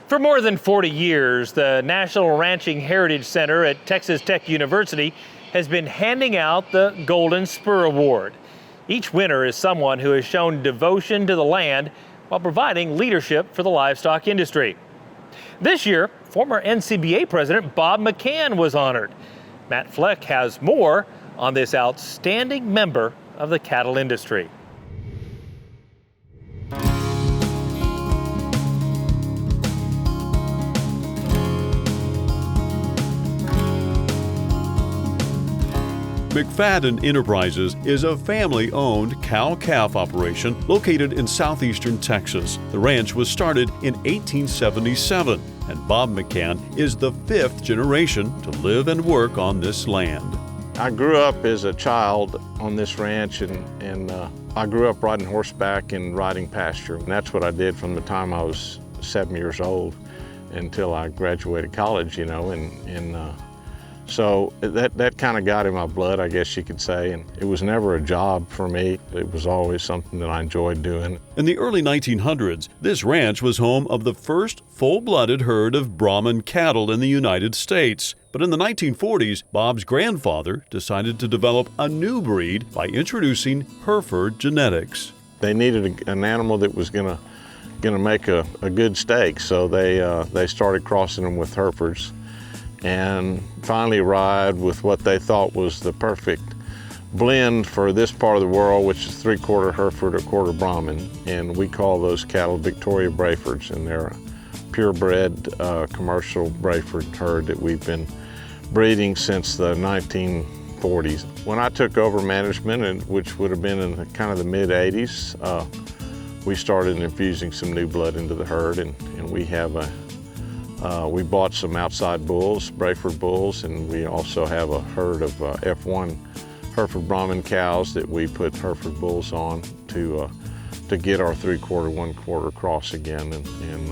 For more than 40 years, the National Ranching Heritage Center at Texas Tech University has been handing out the Golden Spur Award. Each winner is someone who has shown devotion to the land while providing leadership for the livestock industry. This year, former NCBA president Bob McCan was honored. Matt Fleck has more on this outstanding member of the cattle industry. McFadden Enterprises is a family-owned cow-calf operation located in southeastern Texas. The ranch was started in 1877, and Bob McCan is the fifth generation to live and work on this land. I grew up as a child on this ranch, and I grew up riding horseback and riding pasture. And that's what I did from the time I was 7 years old until I graduated college, so that kind of got in my blood, I guess you could say, and it was never a job for me. It was always something that I enjoyed doing. In the early 1900s, this ranch was home of the first full-blooded herd of Brahman cattle in the United States. But in the 1940s, Bob's grandfather decided to develop a new breed by introducing Hereford genetics. They needed an animal that was gonna make a good steak, so they started crossing them with Herefords, and finally arrived with what they thought was the perfect blend for this part of the world, which is 3/4 Hereford, 1/4 Brahman. And we call those cattle Victoria Brafords, and they're a purebred commercial Braford herd that we've been breeding since the 1940s. When I took over management, which would have been in the mid-80s, we started infusing some new blood into the herd, and we bought some outside bulls, Braford bulls, and we also have a herd of F1 Hereford Brahman cows that we put Hereford bulls on to get our 3/4, 1/4 cross again and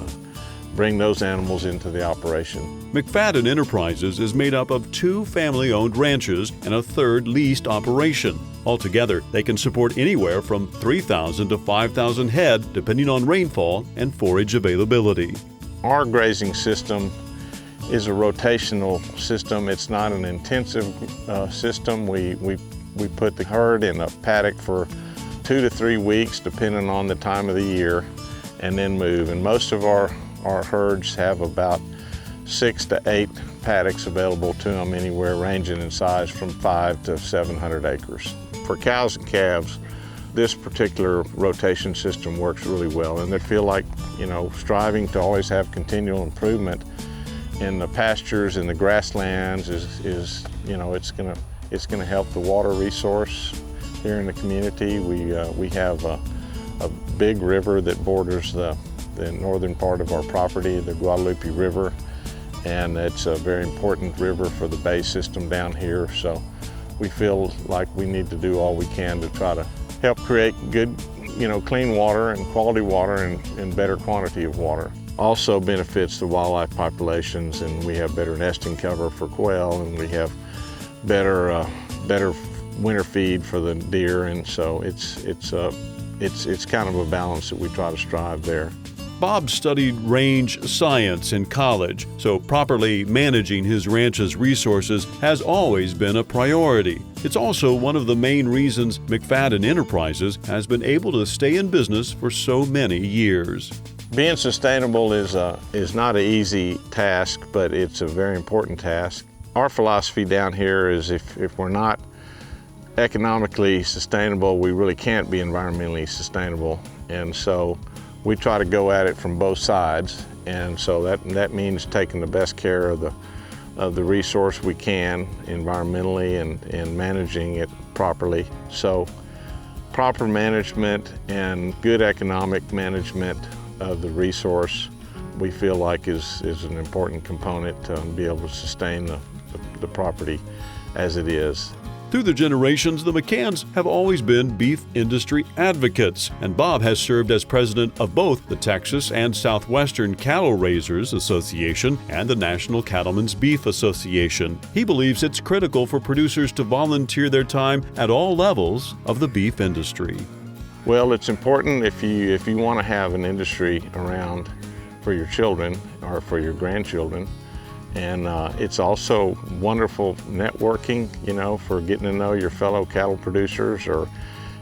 bring those animals into the operation. McFadden Enterprises is made up of 2 family-owned ranches and a 3rd leased operation. Altogether, they can support anywhere from 3,000 to 5,000 head, depending on rainfall and forage availability. Our grazing system is a rotational system. It's not an intensive system. We put the herd in a paddock for 2 to 3 weeks, depending on the time of the year, and then move. And most of our herds have about 6 to 8 paddocks available to them, anywhere ranging in size from 5 to 700 acres. For cows and calves, this particular rotation system works really well, and they feel like, striving to always have continual improvement in the pastures and the grasslands is it's gonna help the water resource here in the community. We have a big river that borders the northern part of our property, the Guadalupe River, and it's a very important river for the bay system down here. So we feel like we need to do all we can to try to help create good, clean water and quality water and better quantity of water. Also benefits the wildlife populations, and we have better nesting cover for quail, and we have better winter feed for the deer, and so it's kind of a balance that we try to strive there. Bob studied range science in college, so properly managing his ranch's resources has always been a priority. It's also one of the main reasons McFadden Enterprises has been able to stay in business for so many years. Being sustainable is not an easy task, but it's a very important task. Our philosophy down here is if we're not economically sustainable, we really can't be environmentally sustainable. And so we try to go at it from both sides, and so that means taking the best care of the resource we can environmentally and managing it properly. So proper management and good economic management of the resource, we feel like is an important component to be able to sustain the property as it is. Through the generations, the McCans have always been beef industry advocates, and Bob has served as president of both the Texas and Southwestern Cattle Raisers Association and the National Cattlemen's Beef Association. He believes it's critical for producers to volunteer their time at all levels of the beef industry. Well, it's important if you want to have an industry around for your children or for your grandchildren. And it's also wonderful networking, you know, for getting to know your fellow cattle producers, or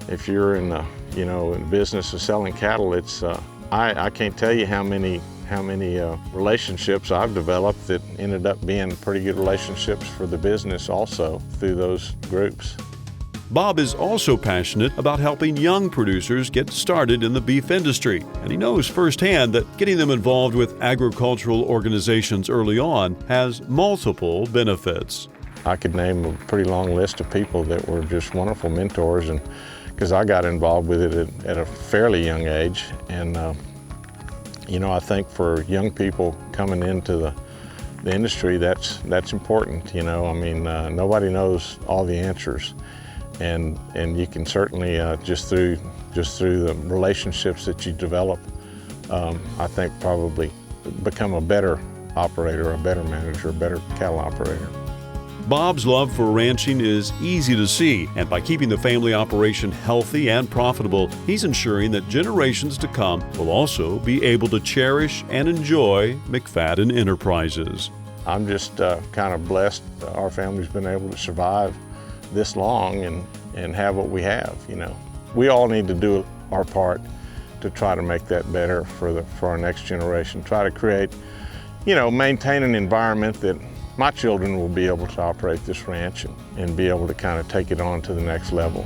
if you're in the, you know, in the business of selling cattle. It's I can't tell you how many relationships I've developed that ended up being pretty good relationships for the business also through those groups. Bob is also passionate about helping young producers get started in the beef industry, and he knows firsthand that getting them involved with agricultural organizations early on has multiple benefits. I could name a pretty long list of people that were just wonderful mentors, and because I got involved with it at a fairly young age. And you know, I think for young people coming into the industry, that's important. You know, I mean, nobody knows all the answers. And you can certainly just through the relationships that you develop, I think probably become a better operator, a better manager, a better cattle operator. Bob's love for ranching is easy to see, and by keeping the family operation healthy and profitable, he's ensuring that generations to come will also be able to cherish and enjoy McFadden Enterprises. I'm just kind of blessed our family's been able to survive this long and have what we have. You know, we all need to do our part to try to make that better for our next generation. Try to create, you know, maintain an environment that my children will be able to operate this ranch and be able to kind of take it on to the next level.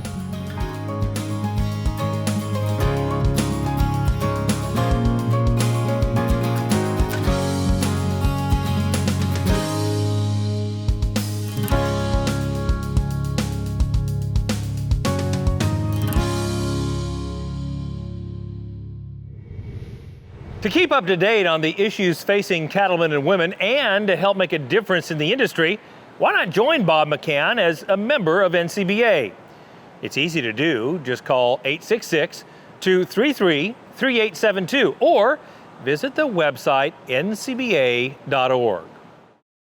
To keep up to date on the issues facing cattlemen and women and to help make a difference in the industry, why not join Bob McCan as a member of NCBA? It's easy to do. Just call 866-233-3872 or visit the website ncba.org.